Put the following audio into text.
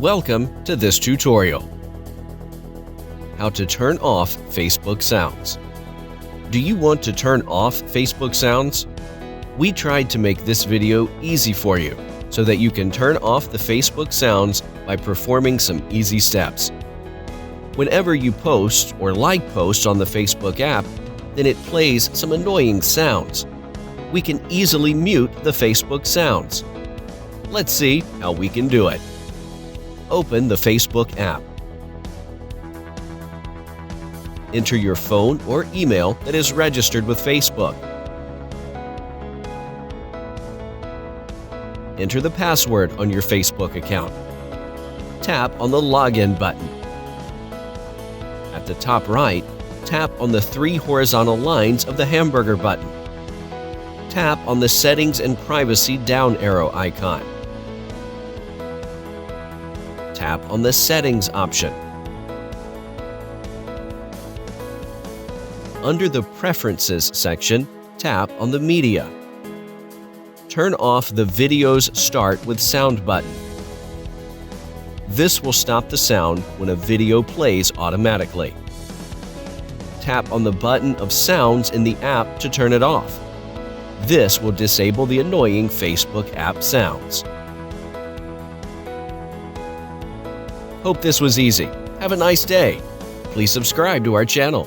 Welcome to this tutorial. How to turn off Facebook sounds. Do you want to turn off Facebook sounds? We tried to make this video easy for you so that you can turn off the Facebook sounds by performing some easy steps. Whenever you post or like posts on the Facebook app, then it plays some annoying sounds. We can easily mute the Facebook sounds. Let's see how we can do it. Open the Facebook app. Enter your phone or email that is registered with Facebook. Enter the password on your Facebook account. Tap on the Login button. At the top right, tap on the 3 horizontal lines of the hamburger button. Tap on the Settings and Privacy down arrow icon. Tap on the Settings option. Under the Preferences section, tap on the Media. Turn off the Videos Start with Sound button. This will stop the sound when a video plays automatically. Tap on the button of Sounds in the app to turn it off. This will disable the annoying Facebook app sounds. Hope this was easy. Have a nice day. Please subscribe to our channel.